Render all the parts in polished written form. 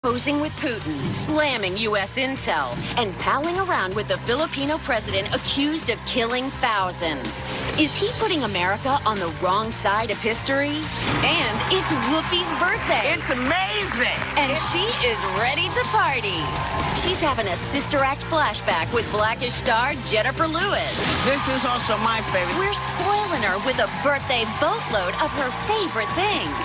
Posing with Putin, slamming U.S. intel, and palling around with the Filipino president accused of killing thousands. Is he putting America on the wrong side of history? And it's Whoopi's birthday. It's amazing. And she is ready to party. She's having a Sister Act flashback with Blackish star Jennifer Lewis. This is also my favorite. We're spoiling her with a birthday boatload of her favorite things.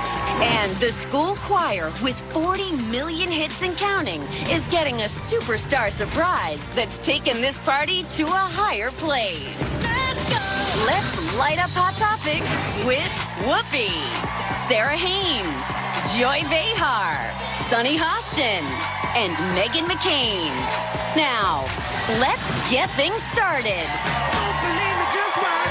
And the school choir, with 40 million hits and counting, is getting a superstar surprise that's taken this party to a higher place. Let's go! Let's light up Hot Topics with Whoopi, Sarah Haynes, Joy Behar, Sunny Hostin, and Meghan McCain. Now, let's get things started. Don't believe it, just watch.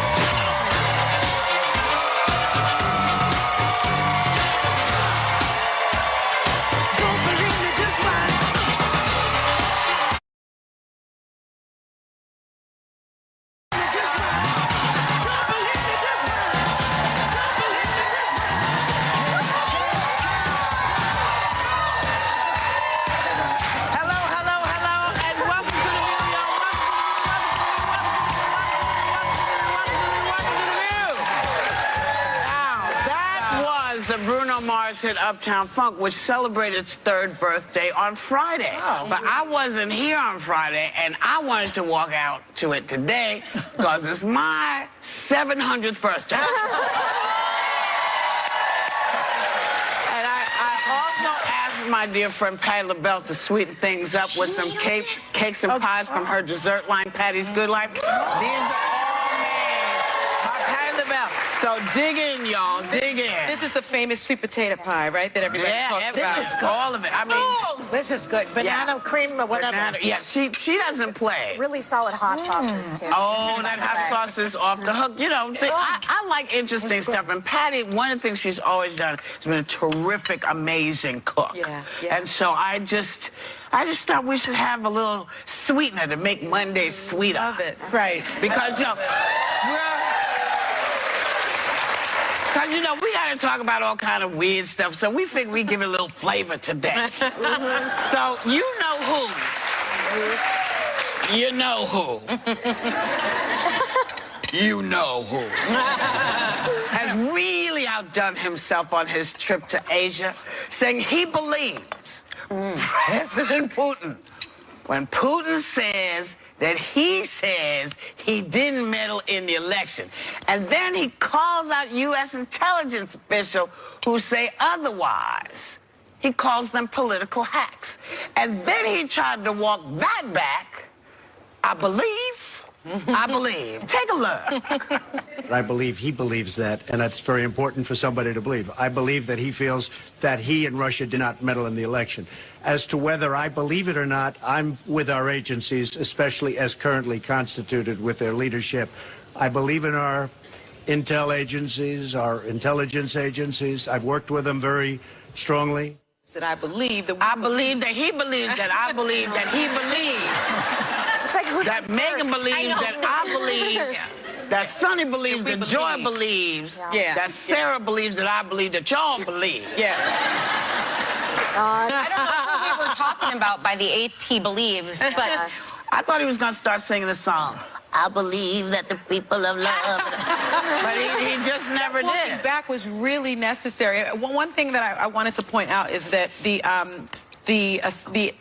Bruno Mars hit Uptown Funk, which celebrated its 3rd birthday on Friday. Oh. But I wasn't here on Friday, and I wanted to walk out to it today because it's my 700th birthday. And I also asked my dear friend Patti LaBelle to sweeten things up with some cakes and pies from her dessert line, Patty's Good Life. These are all made by Patti LaBelle. So dig in, y'all. Dig in. This is the famous sweet potato pie, right? That everybody talks about. This is all of it. I mean, this is good. Banana cream or whatever. Banana, yeah, she doesn't play. Really solid hot sauces, too. Oh, that hot sauce is off the hook. You know, I like interesting stuff. And Patty, one of the things she's always done has been a terrific, amazing cook. Yeah. And so I just thought we should have a little sweetener to make Mondays sweeter. Love it. Right. Because, you know, we got to talk about all kind of weird stuff, so we think we give it a little flavor today. So, you know who. You know who. You know who. Has really outdone himself on his trip to Asia, saying he believes President Putin, when Putin says that he says he didn't meddle in the election. And then he calls out U.S. intelligence officials who say otherwise. He calls them political hacks. And then he tried to walk that back. I believe. Take a look. I believe he believes that, and that's very important for somebody to believe. I believe that he feels that he and Russia did not meddle in the election. As to whether I believe it or not, I'm with our agencies, especially as currently constituted with their leadership. I believe in our intel agencies, our intelligence agencies. I've worked with them very strongly. That I believe that I believe that he believes that I believe that he believes. It's like who's that Meghan believes that I believe. That Sonny believes, that Joy believes, that Sarah believes, that I believe, that y'all believe. I don't know who we were talking about by the 8th he believes, but I thought he was going to start singing the song. I believe that the people of love. But he just never did. Walking back was really necessary. One thing that I wanted to point out is that the assessing.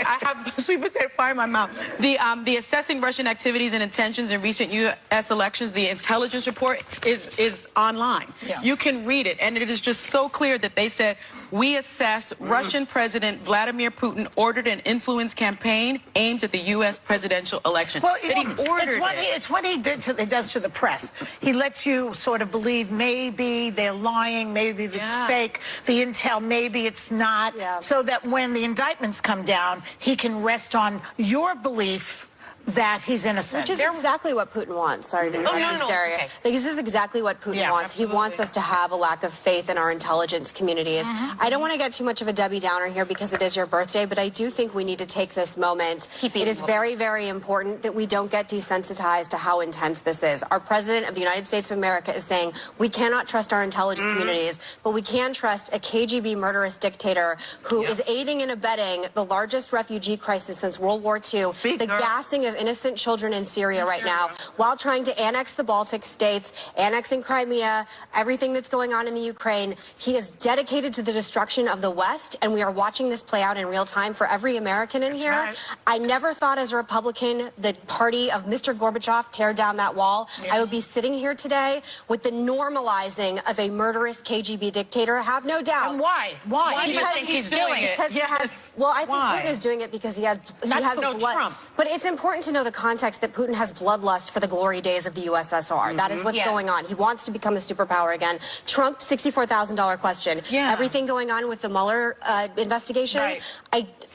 I have sweet potato pie in my mouth. The assessing Russian activities and intentions in recent U.S. elections. The intelligence report is online. Yeah. You can read it, and it is just so clear that they said we assess Russian President Vladimir Putin ordered an influence campaign aimed at the U.S. presidential election. Well, It's what he does to the press. He lets you sort of believe maybe they're lying, maybe it's fake. The intel, maybe it's not, so that when the indictments come down, he can rest on your belief that he's innocent. Which is exactly what Putin wants. Sorry to interrupt you, Steria. Okay. This is exactly what Putin wants. Absolutely. He wants us to have a lack of faith in our intelligence communities. I don't want to get too much of a Debbie Downer here because it is your birthday, but I do think we need to take this moment. It is very, very important that we don't get desensitized to how intense this is. Our President of the United States of America is saying we cannot trust our intelligence communities, but we can trust a KGB murderous dictator who is aiding and abetting the largest refugee crisis since World War II, the gassing of innocent children in Syria right now, while trying to annex the Baltic states, annexing Crimea, everything that's going on in the Ukraine. He is dedicated to the destruction of the West, and we are watching this play out in real time for every American in here. I never thought as a Republican, the party of Mr. Gorbachev tear down that wall. I would be sitting here today with the normalizing of a murderous KGB dictator. Have no doubt. And why? Why? do you think he's doing it? Because he has, well, I think Putin is doing it because he has blood. Trump. But it's important to know the context that Putin has bloodlust for the glory days of the USSR. That is what's going on. He wants to become a superpower again. Trump, $64,000 question. Everything going on with the Mueller investigation.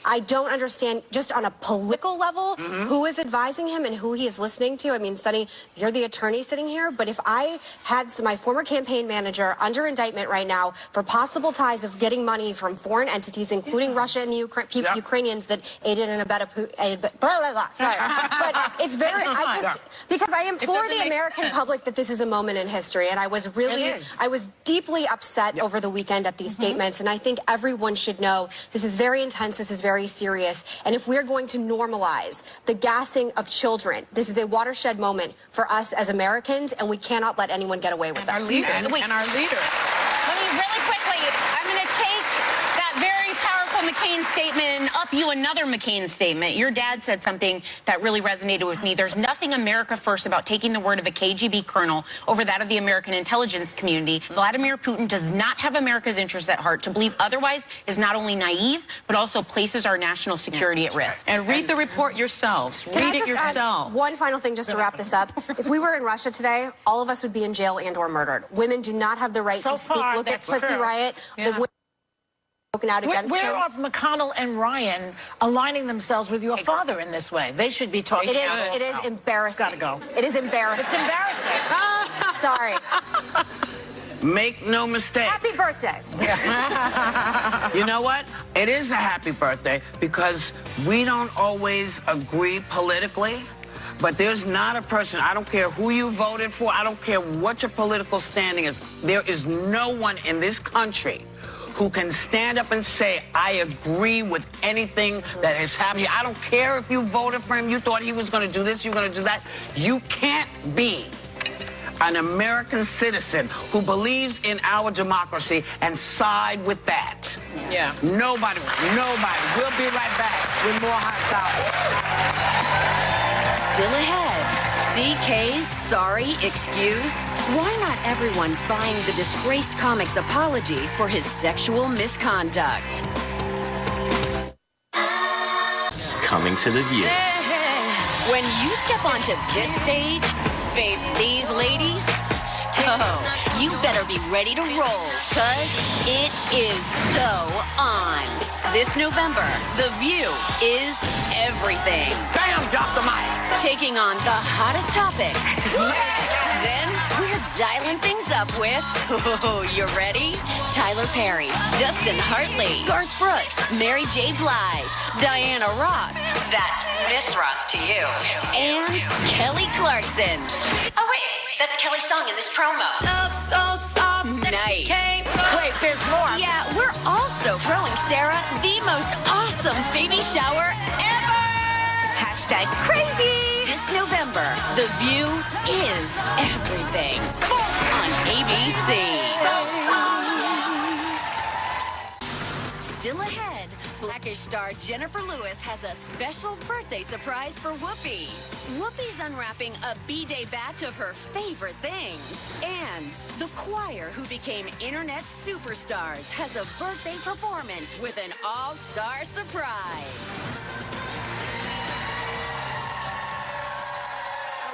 I don't understand, just on a political level, who is advising him and who he is listening to. I mean, Sonny, you're the attorney sitting here, but if I had my former campaign manager under indictment right now for possible ties of getting money from foreign entities, including Russia and the Ukrainians that aided and abetted blah, blah, blah. Sorry. But it's very, because I implore the American public that this is a moment in history, and I was deeply upset over the weekend at these statements, and I think everyone should know this is very intense, this is very serious, and if we're going to normalize the gassing of children, this is a watershed moment for us as Americans, and we cannot let anyone get away with that. And our leader. Let me really quickly, I'm going to take that very powerful McCain statement and up you another McCain statement. Your dad said something that really resonated with me. There's nothing America first about taking the word of a KGB colonel over that of the American intelligence community. Vladimir Putin does not have America's interests at heart. To believe otherwise is not only naive, but also places our national security at risk. And read the report yourselves. Read it yourself. One final thing just to wrap this up. If we were in Russia today, all of us would be in jail and or murdered. Women do not have the right to speak. Look at Pussy Riot. Out against Where are McConnell and Ryan aligning themselves with your father in this way? They should be talking. It is embarrassing. Gotta go. It is embarrassing. It's embarrassing. Sorry. Make no mistake. Happy birthday. You know what? It is a happy birthday because we don't always agree politically. But there's not a person, I don't care who you voted for, I don't care what your political standing is, there is no one in this country who can stand up and say, I agree with anything that is happening. I don't care if you voted for him, you thought he was going to do this, you're going to do that. You can't be an American citizen who believes in our democracy and side with that. Nobody. We'll be right back with more Hot Topics. Still ahead, CK's sorry excuse? Why not everyone's buying the disgraced comic's apology for his sexual misconduct? Coming to the View. When you step onto this stage, face these ladies, oh, you better be ready to roll, cause it is so on. This November, The View is everything. Bam, drop the mic. Taking on the hottest topics. Then we're dialing things up with, oh, you ready? Tyler Perry, Justin Hartley, Garth Brooks, Mary J. Blige, Diana Ross, that's Miss Ross to you, and Kelly Clarkson. Oh, wait, that's Kelly's song in this promo. Love so soft. Nice. Wait, there's more. Yeah, we're also throwing Sarah the most awesome baby shower ever. #crazy. This November, The View is everything on ABC. Still ahead, Blackish star Jennifer Lewis has a special birthday surprise for Whoopi. Whoopi's unwrapping a B-Day batch of her favorite things. And the choir who became internet superstars has a birthday performance with an all-star surprise.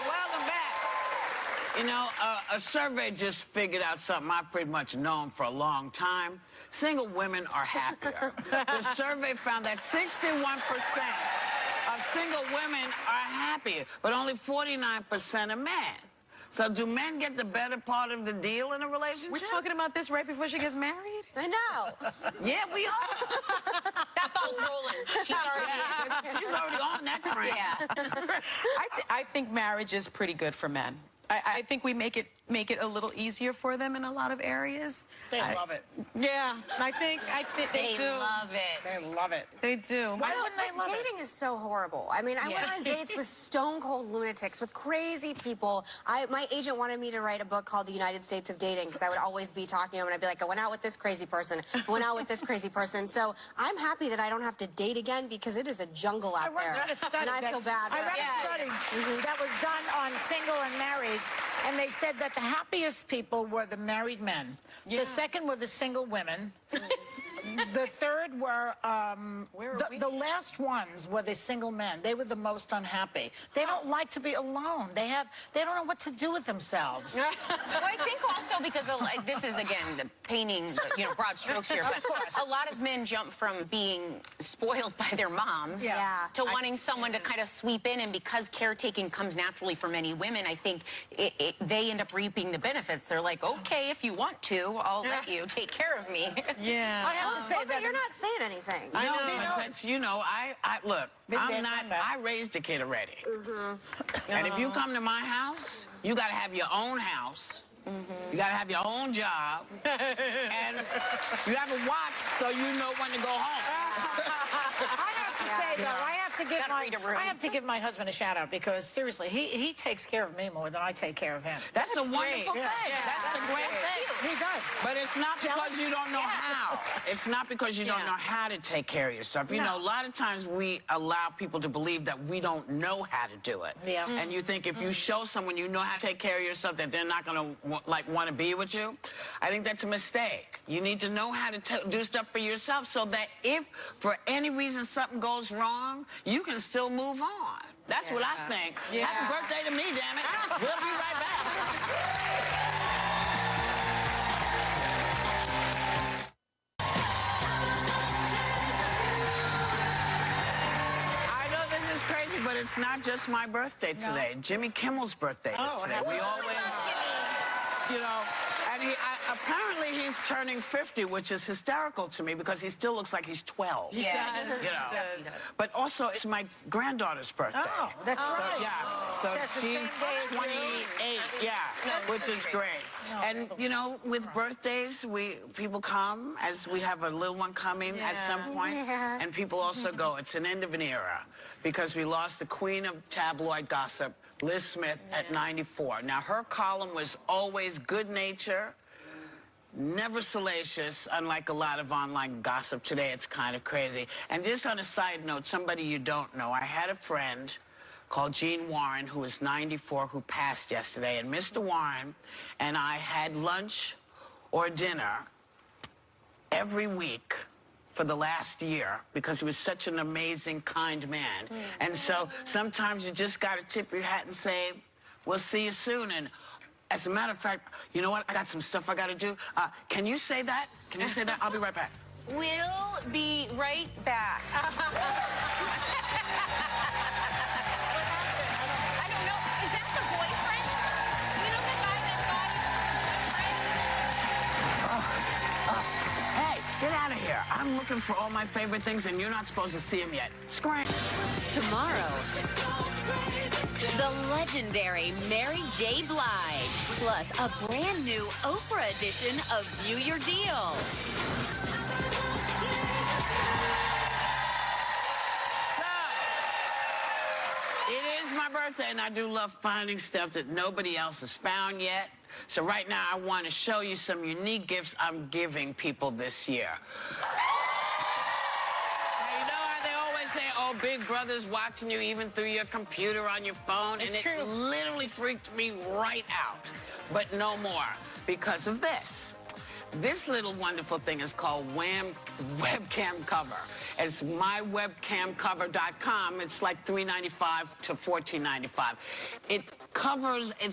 Welcome back. You know, a survey just figured out something I've pretty much known for a long time. Single women are happier. The survey found that 61% single women are happy, but only 49% are men. So do men get the better part of the deal in a relationship? We're talking about this right before she gets married? I know. Yeah, we are. That ball's rolling. She's already on that train. Yeah. I think marriage is pretty good for men. I think we make it a little easier for them in a lot of areas. They love it. Yeah, I think they do. love it. They love it. They do. Why wouldn't they love dating is so horrible. I mean, I went on dates with stone cold lunatics, with crazy people. My agent wanted me to write a book called The United States of Dating, because I would always be talking to him and I'd be like, I went out with this crazy person, I went out with this crazy person. So I'm happy that I don't have to date again, because it is a jungle out there. read a study And I feel bad. I read a study that was done on single and married, and they said that the happiest people were the married men. Yeah. The second were the single women. The third were, the last ones were the single men. They were the most unhappy. They don't like to be alone. They don't know what to do with themselves. Well, I think also because this is, again, painting, broad strokes here, but a lot of men jump from being spoiled by their moms to wanting someone to kind of sweep in, and because caretaking comes naturally for many women, I think they end up reaping the benefits. They're like, okay, if you want to, I'll let you take care of me. Yeah. I have to say But you're not saying anything. I know. Look, I raised a kid already. And if you come to my house, you got to have your own house. You got to have your own job. And you have a watch so you know when to go home. I have to say, though, I have to give my husband a shout out, because seriously, he takes care of me more than I take care of him. That's a wonderful thing. That's a great thing. He does. But it's not because you don't know how. It's not because you don't know how to take care of yourself. You know, a lot of times we allow people to believe that we don't know how to do it. Yeah. And you think if you show someone you know how to take care of yourself, that they're not going to want to be with you. I think that's a mistake. You need to know how to do stuff for yourself, so that if for any reason something goes wrong, you can still move on. That's what I think. Happy birthday to me, damn it. We'll be right back. I know this is crazy, but it's not just my birthday today. Jimmy Kimmel's birthday is today. We always, and apparently he's turning 50, which is hysterical to me, because he still looks like he's 12. Yeah. But also, it's my granddaughter's birthday. Oh, that's right. So she's 28, which is great. And, with birthdays, people come, as we have a little one coming at some point, and people also go, it's an end of an era, because we lost the queen of tabloid gossip, Liz Smith, at 94. Now, her column was always good nature, never salacious, unlike a lot of online gossip today. It's kind of crazy. And just on a side note, somebody you don't know, I had a friend called Gene Warren, who was 94, who passed yesterday. And Mr. Warren and I had lunch or dinner every week for the last year, because he was such an amazing, kind man. And so sometimes you just got to tip your hat and say, we'll see you soon. And as a matter of fact, you know what? I got some stuff I got to do. Can you say that? Can you say that? I'll be right back. We'll be right back. I don't know. Is that the boyfriend? You know the guy that thought Hey, get out of here. I'm looking for all my favorite things, and you're not supposed to see them yet. Scram. Tomorrow, the legendary Mary J. Blige, plus a brand new Oprah edition of View Your Deal. It is my birthday, and I do love finding stuff that nobody else has found yet. So right now, I want to show you some unique gifts I'm giving people this year. Say, oh, Big Brother's watching you even through your computer on your phone. It's and true. It literally freaked me right out. But no more, because of this. This little wonderful thing is called Webcam Cover. It's mywebcamcover.com. It's like $3.95 to $14.95. It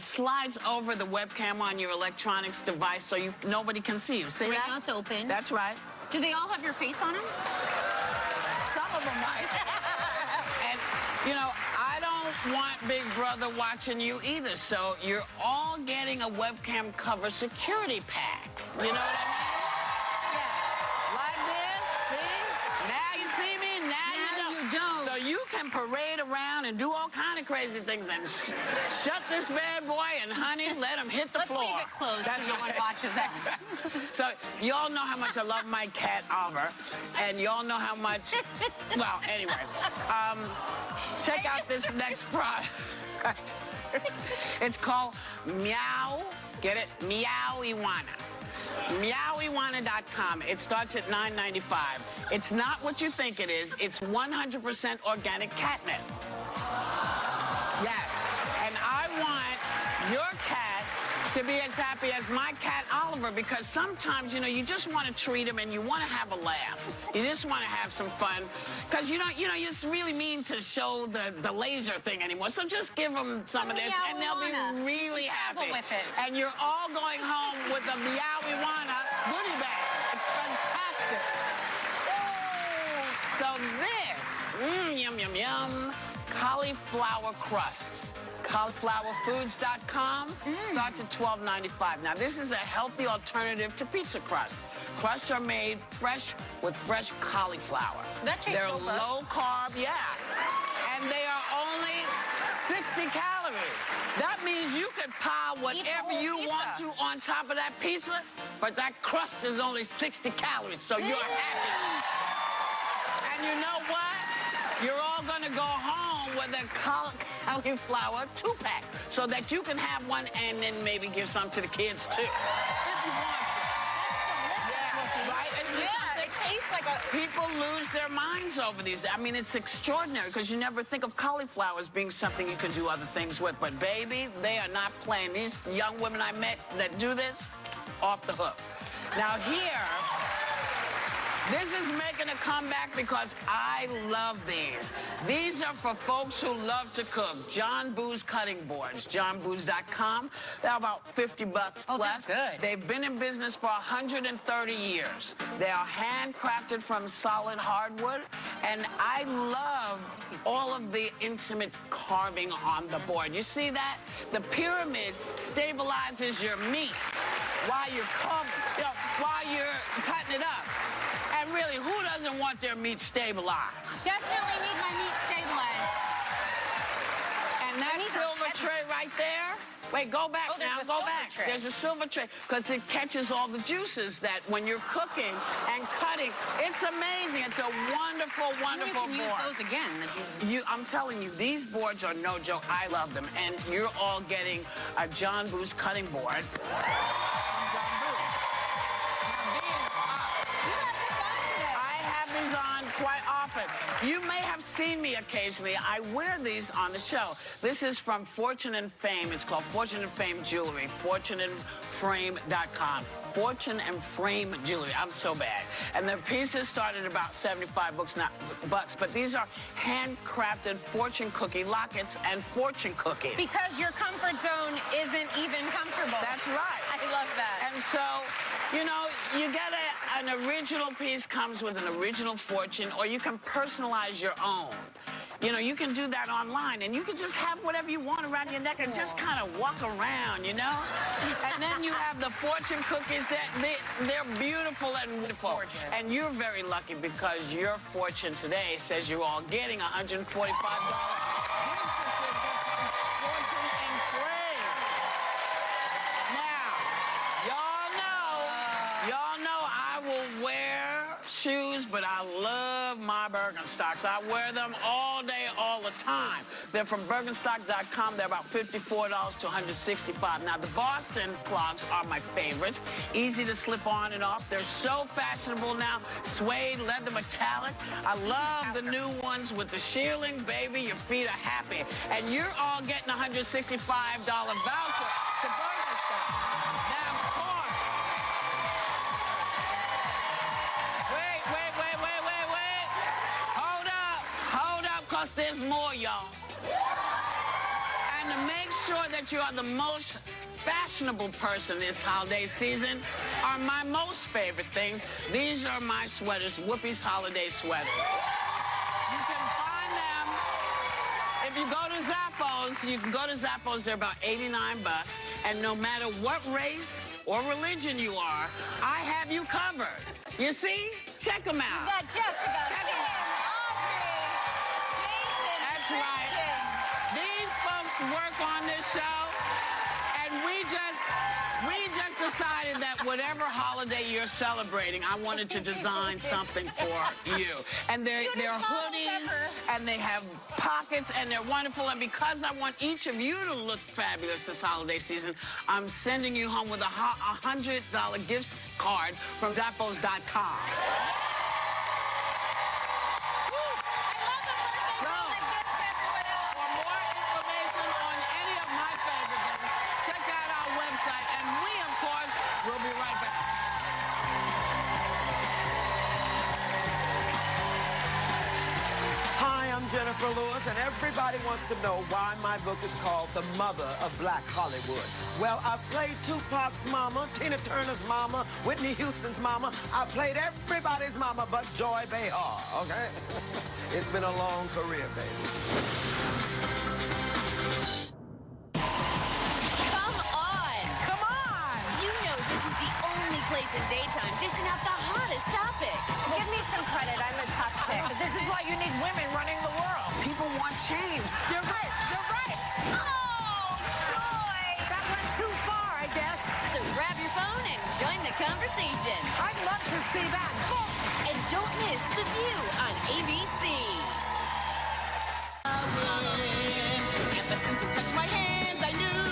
slides over the webcam on your electronics device so nobody can see you. See right that? now it's open. That's right. Do they all have your face on them? Some of them might. You know, I don't want Big Brother watching you either, so you're all getting a webcam cover security pack. You know what I mean? Like this, see? Now you see me, now you don't. So you can parade around and do all kind of crazy things and shut this bad boy and, honey, let him hit the floor. Let's leave it closed so no one watches us. So you all know how much I love my cat, Oliver, and you all know how much, well, anyway. Check out this next product. It's called Meow, get it? Meowiwana. Meowiwana.com. It starts at $9.95. It's not what you think it is. It's 100% organic catnip. Yes. And I want your cat to be as happy as my cat, Oliver, because sometimes, you know, you just want to treat him and you want to have a laugh. You just want to have some fun. Because, you just really mean to show the laser thing anymore. So just give them some of this and they'll be really happy. With it. And you're all going home with a Meowiwana goodie bag. It's fantastic. Oh. So this, yum, yum, yum, cauliflower crusts. Cauliflowerfoods.com starts at $12.95. Now, this is a healthy alternative to pizza crust. Crusts are made fresh with fresh cauliflower. That tastes They're so good. low carb, yeah. And they are only 60 calories. That means you can pile whatever you want to on top of that pizza, but that crust is only 60 calories, so you're happy. And you know what? You're all going to go home with a cauliflower 2-pack so that you can have one and then maybe give some to the kids, too. If you want to. Yeah, right? Yeah, it tastes like a... People lose their minds over these. I mean, it's extraordinary because you never think of cauliflower as being something you can do other things with. But, baby, they are not playing. These young women I met that do this, off the hook. Now, here... This is making a comeback because I love these. These are for folks who love to cook. John Boo's cutting boards. JohnBoo's.com. They're about $50 plus. Oh, that's good. They've been in business for 130 years. They are handcrafted from solid hardwood. And I love all of the intimate carving on the board. You see that? The pyramid stabilizes your meat while you're while you're cutting it up. And really, who doesn't want their meat stabilized? Definitely need my meat stabilized. And that silver tray right there. Wait, go back now. Go back. Tray. There's a silver tray because it catches all the juices that when you're cooking and cutting, it's amazing. It's a wonderful, wonderful board. You can use those again. I'm telling you, these boards are no joke. I love them. And you're all getting a John Boo's cutting board. Quite often. You may have seen me occasionally. I wear these on the show. This is from Fortune and Fame. It's called Fortune and Fame Jewelry. FortuneandFrame.com. Fortune and Frame Jewelry. I'm so bad. And the pieces start at about $75 but these are handcrafted fortune cookie lockets and fortune cookies. Because your comfort zone isn't even comfortable. That's right. I love that. And so, you get an original piece comes with an original fortune, or you can personalize your own. You can do that online, and you can just have whatever you want around your neck and just kind of walk around, And then you have the fortune cookies. They're beautiful and wonderful. And you're very lucky because your fortune today says you're all getting $145. Fortune and Frame. Now, y'all know I will wear shoes, but I love my Birkenstocks. I wear them all day, all the time. They're from Birkenstock.com. They're about $54 to $165. Now, the Boston clogs are my favorites. Easy to slip on and off. They're so fashionable now. Suede, leather, metallic. I love the new ones with the shearling, baby. Your feet are happy. And you're all getting a $165 voucher to Birkenstock. Now, of course, Hold up, because there's more, y'all. And to make sure that you are the most fashionable person this holiday season are my most favorite things. These are my sweaters, Whoopi's holiday sweaters. You can find them if you go to Zappos, you can go to Zappos. They're about $89, and no matter what race or religion you are, I have you covered. You see? Check them out. You got Jessica, Kim, Audrey, Jason. That's right. These folks work on this show, and we just decided that whatever holiday you're celebrating, I wanted to design something for you. And they're hoodies, and they have pockets, and they're wonderful. And because I want each of you to look fabulous this holiday season, I'm sending you home with a $100 gift card from Zappos.com. We'll be right back. Hi, I'm Jennifer Lewis, and everybody wants to know why my book is called The Mother of Black Hollywood. Well, I've played Tupac's mama, Tina Turner's mama, Whitney Houston's mama. I've played everybody's mama but Joy Behar, okay? It's been a long career, baby. In daytime, dishing out the hottest topics. Give me some credit. I'm a tough chick. This is why you need women running the world. People want change. You're right. You're right. Oh, Joy! That went too far, I guess. So grab your phone and join the conversation. I'd love to see that. And don't miss The View on ABC. Ever since you touched my hands, I knew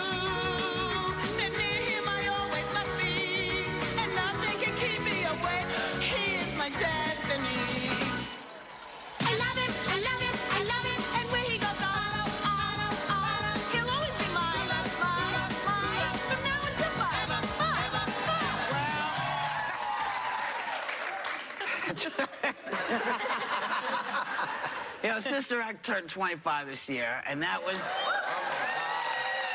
that near him I always must be. And nothing can keep me away. He is my destiny. I love him, I love him, I love him. And where he goes, he'll always be mine, mine. From now until forever. You know, Sister Act turned 25 this year, and that was...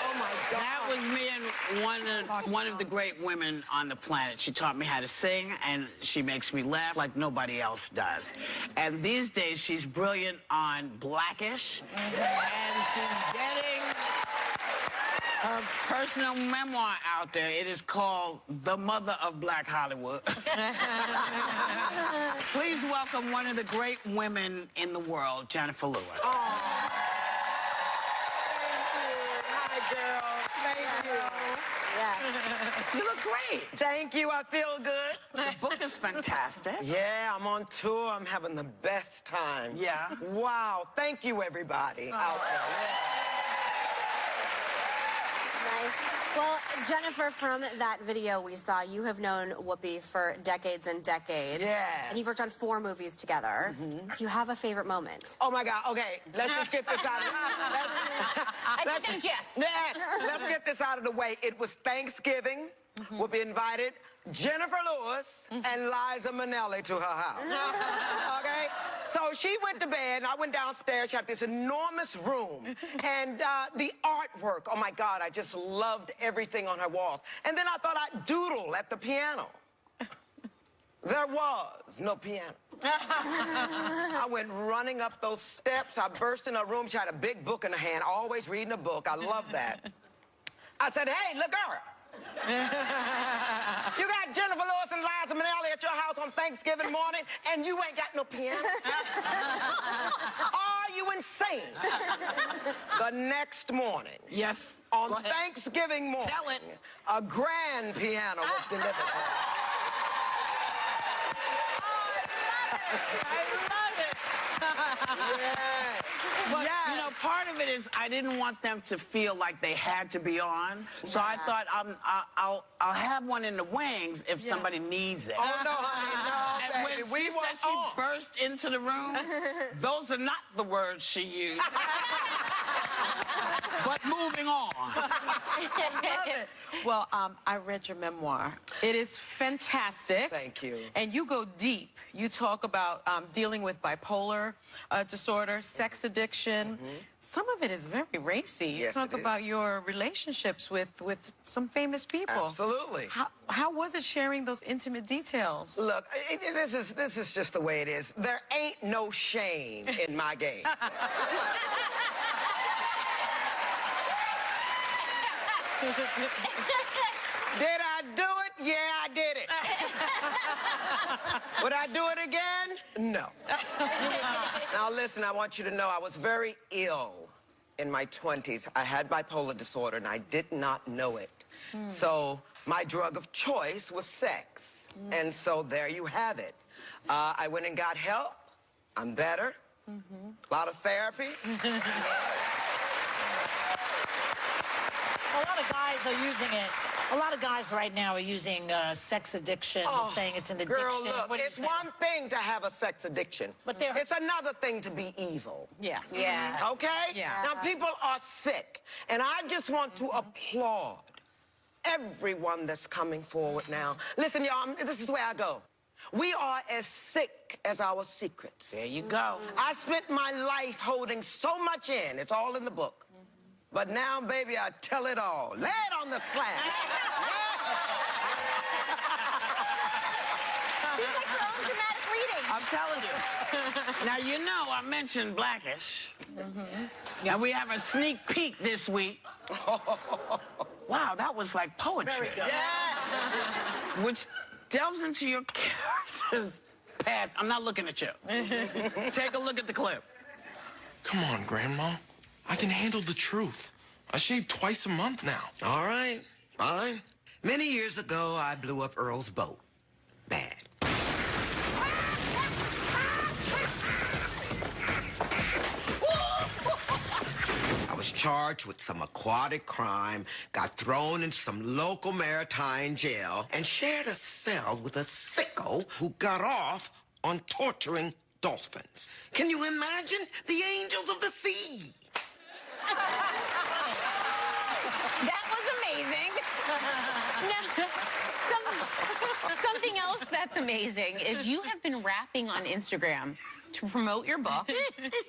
Oh, my God. That was me and one of the great women on the planet. She taught me how to sing, and she makes me laugh like nobody else does. And these days, she's brilliant on Blackish, and she's getting her personal memoir out there. It is called The Mother of Black Hollywood. Please welcome one of the great women in the world, Jennifer Lewis. Oh. Hi, girl. Thank you. Yeah. You look great. Thank you. I feel good. The book is fantastic. Yeah, I'm on tour. I'm having the best time. Yeah. Wow. Thank you, everybody out there. Nice. Well, Jennifer, from that video we saw, you have known Whoopi for decades and decades. Yeah. And you've worked on 4 movies together. Do you have a favorite moment? Oh, my God. Okay, let's just get this out of I think yes. Let's get this out of the way. It was Thanksgiving. Whoopi invited Jennifer Lewis and Liza Minnelli to her house. Okay? So she went to bed, and I went downstairs. She had this enormous room. And the artwork, oh, my God, I just loved everything on her walls. And then I thought I'd doodle at the piano. There was no piano. I went running up those steps. I burst in her room. She had a big book in her hand, always reading a book. I love that. I said, hey, look, girl. You got Jennifer Lewis and Liza Minnelli at your house on Thanksgiving morning, and you ain't got no piano? Are you insane? The next morning. Yes. On Thanksgiving morning. Tell it. A grand piano was delivered. I love it. Yeah. But, you know, part of it is I didn't want them to feel like they had to be on. So I thought I'll have one in the wings if somebody needs it. Oh, no, honey, no, And baby. when she said she burst into the room, those are not the words she used. But moving on. I love it. Well, I read your memoir. It is fantastic. Thank you. And you go deep. You talk about dealing with bipolar disorder, sex addiction. Some of it is very racy. You talk about your relationships with some famous people. Absolutely. How was it sharing those intimate details? Look, this is just the way it is. There ain't no shame in my game. Did I do it? Yeah, I did it. Would I do it again? No. Now listen, I want you to know I was very ill in my 20s. I had bipolar disorder and I did not know it. So my drug of choice was sex. And so there you have it. I went and got help. I'm better. A lot of therapy. A lot of guys are using it. A lot of guys right now are using sex addiction, saying it's an addiction. Girl, look, it's one thing to have a sex addiction, but it's another thing to be evil. Yeah. Yeah. Okay? Yeah. Now, people are sick, and I just want to applaud everyone that's coming forward now. Listen, y'all, this is the way I go. We are as sick as our secrets. There you go. I spent my life holding so much in. It's all in the book. But now, baby, I tell it all. Lay it on the slab. She's like her own dramatic reading. I'm telling you. Now, you know I mentioned Blackish. And we have a sneak peek this week. Wow, that was like poetry. Yeah. Which delves into your character's past. I'm not looking at you. Take a look at the clip. Come on, Grandma. I can handle the truth. I shave twice a month now. All right, fine. Many years ago, I blew up Earl's boat. Bad. I was charged with some aquatic crime, got thrown into some local maritime jail, and shared a cell with a sicko who got off on torturing dolphins. Can you imagine? The angels of the sea. That was amazing. Now, something else that's amazing is you have been rapping on Instagram to promote your book.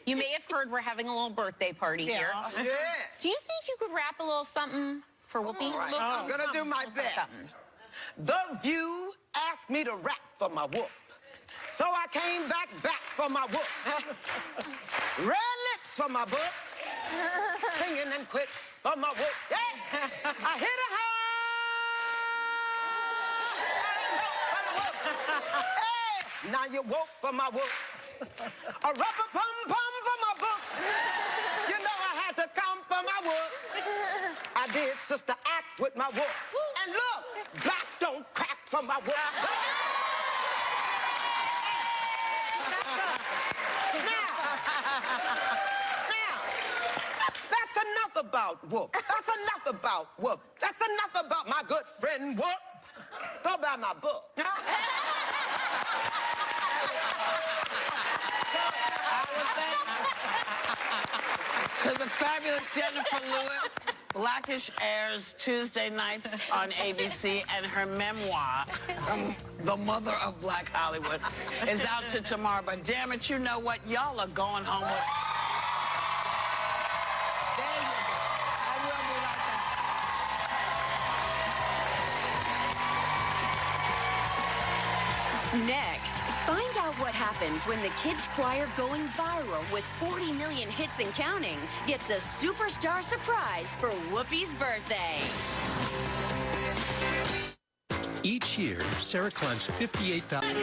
You may have heard we're having a little birthday party here. Yeah. Do you think you could rap a little something for Whoopi? All right, I'm gonna do my best. The View asked me to rap for my whoop. So I came back for my whoop. Red lips for my book. Singing and quits for my whoop. Yeah. I hit a high. Hey, now you woke for my whoop. A rubber pum pum for my book. You know I had to come for my whoop. I did Sister Act with my whoop. And look, black don't crack for my whoop. That's enough about Whoop. That's enough about Whoop. That's enough about my good friend Whoop. Go buy my book. To the fabulous Jennifer Lewis, Blackish airs Tuesday nights on ABC, and her memoir, The Mother of Black Hollywood, is out to tomorrow. But damn it, you know what? Y'all are going home with... There you go. I will be right back. Next, find out what happens when the kids' choir going viral with 40 million hits and counting gets a superstar surprise for Whoopi's birthday. Each year, Sarah climbs 58,000...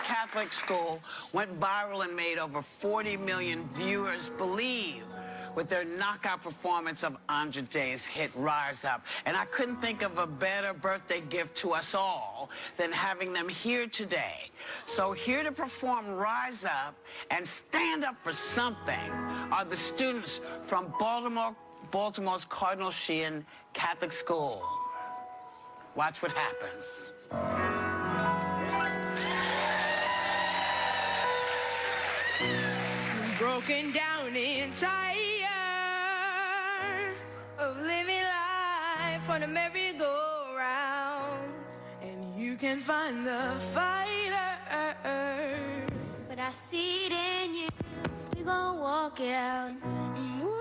Catholic school went viral and made over 40 million viewers believe with their knockout performance of Andra Day's hit Rise Up. And I couldn't think of a better birthday gift to us all than having them here today. So here to perform Rise Up and stand up for something are the students from Baltimore's Cardinal Sheehan Catholic School. Watch what happens. Broken down and tired, on a merry-go-round, and you can find the fighter. But I see it in you. We gon' walk it out. Move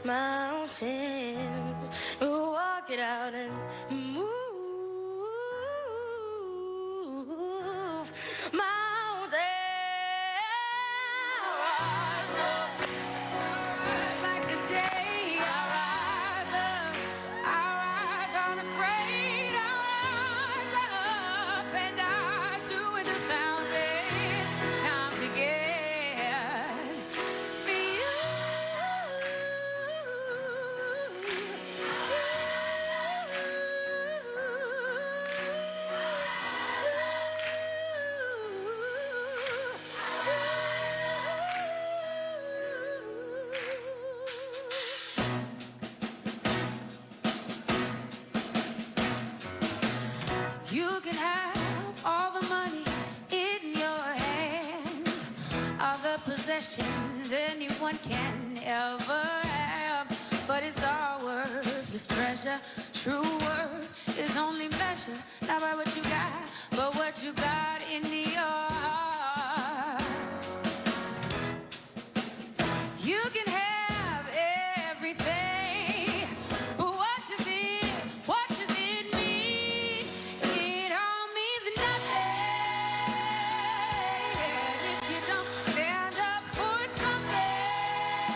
mountains. Walk it out and move mountains. Rise like the day. I rise up. I rise unafraid. I rise up and I do it 1,000 times again. For you. You can have all the money in your hands, all the possessions anyone can ever have, but it's all worthless treasure. True worth is only measured not by what you got, but what you got in your heart. You can have everything, but what does it mean? It all means nothing if you don't stand up for something.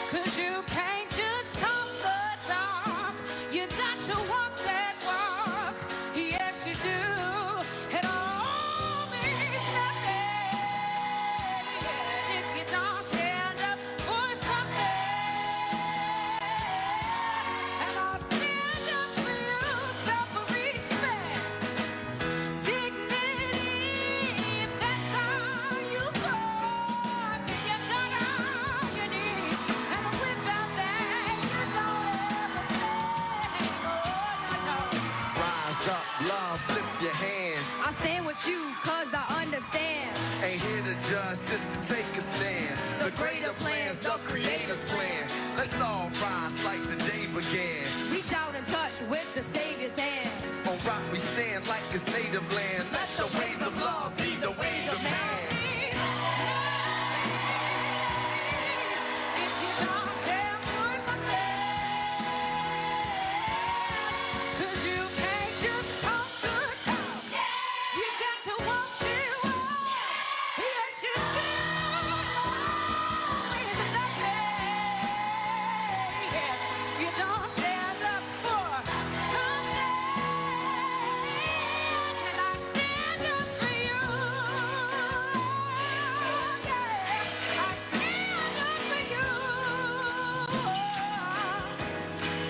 'Cause you can't just talk the talk, you got to walk that walk. Yes, you do. It all means nothing if you don't stand up for something. And I'll stand up for you, self-respect, dignity, if that's all you got, then you got all you need. And without that, you don't have a thing. Oh, no, no. Rise up, love, lift your hands. I stand with you 'cause I understand. Ain't here to judge, just to take a stand. The greater plans, the creator's plan. Let's all rise like the day began. Reach out and touch with the Savior's hand. On rock we stand like it's native land. Let the ways of love be the ways of man. If you don't stand for something, 'cause you can't just talk the talk. You got to walk the walk. Yes, you do. It's nothing if you don't stand up for something. And I stand up for you. Yeah, I stand up for you.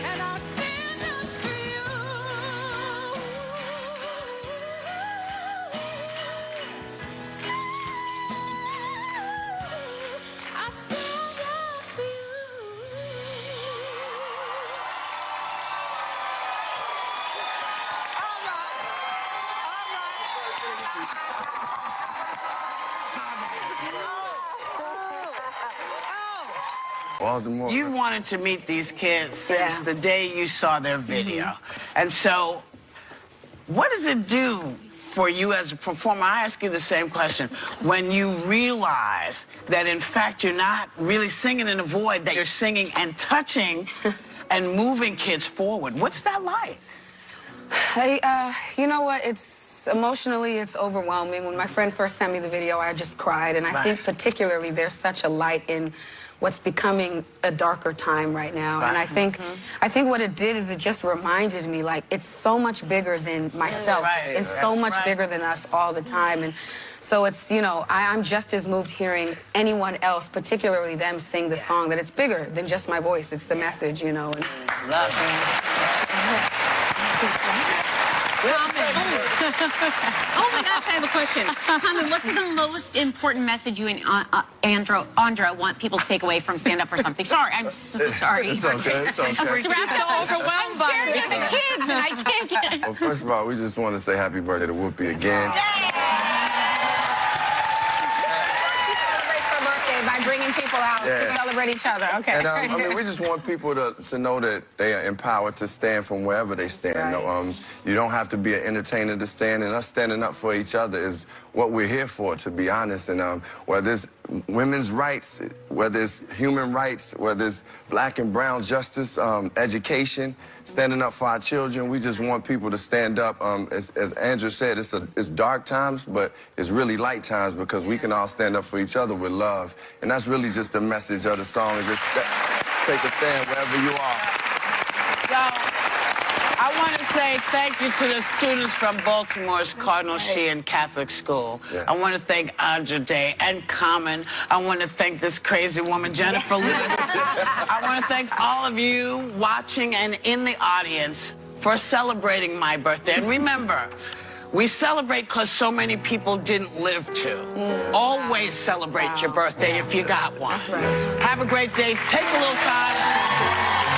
And I stand up for you. I stand up for you. Baltimore. You wanted to meet these kids since the day you saw their video. And so, what does it do for you as a performer? I ask you the same question. When you realize that, in fact, you're not really singing in a void, that you're singing and touching and moving kids forward. What's that like? Hey, you know what? It's emotionally, it's overwhelming. When my friend first sent me the video, I just cried. And I think particularly there's such a light in what's becoming a darker time right now. And I think what it did is it just reminded me, like, it's so much bigger than myself. It's so much bigger than us all the time. And so it's, you know, I'm just as moved hearing anyone else, particularly them, sing the song, that it's bigger than just my voice. It's the message, you know. And Love Oh my gosh, I have a question. Common, what's the most important message you and Andra want people to take away from Stand Up for Something? Sorry, I'm so sorry. It's okay. It's okay. I'm so overwhelmed by the kids, and I can't get it. Well, first of all, we just want to say happy birthday to Whoopi again. She celebrates her birthday by bringing people out to celebrate each other. Okay. And I mean, we just want people to know that they are empowered to stand from wherever they stand. Right. You don't have to be an entertainer to stand, and us standing up for each other is what we're here for, to be honest. And whether it's women's rights, whether it's human rights, whether it's black and brown justice, education, standing up for our children, we just want people to stand up. As Andra said, it's dark times, but it's really light times because we can all stand up for each other with love. And that's really just the message of the song, just take a stand wherever you are. So, I want to say thank you to the students from Baltimore's Cardinal Sheehan Catholic School. Yeah. I want to thank Andra Day and Carmen. I want to thank this crazy woman, Jennifer Lewis. I want to thank all of you watching and in the audience for celebrating my birthday. And remember, we celebrate because so many people didn't live to. Always celebrate your birthday if you got one. That's right. Have a great day. Take a little time.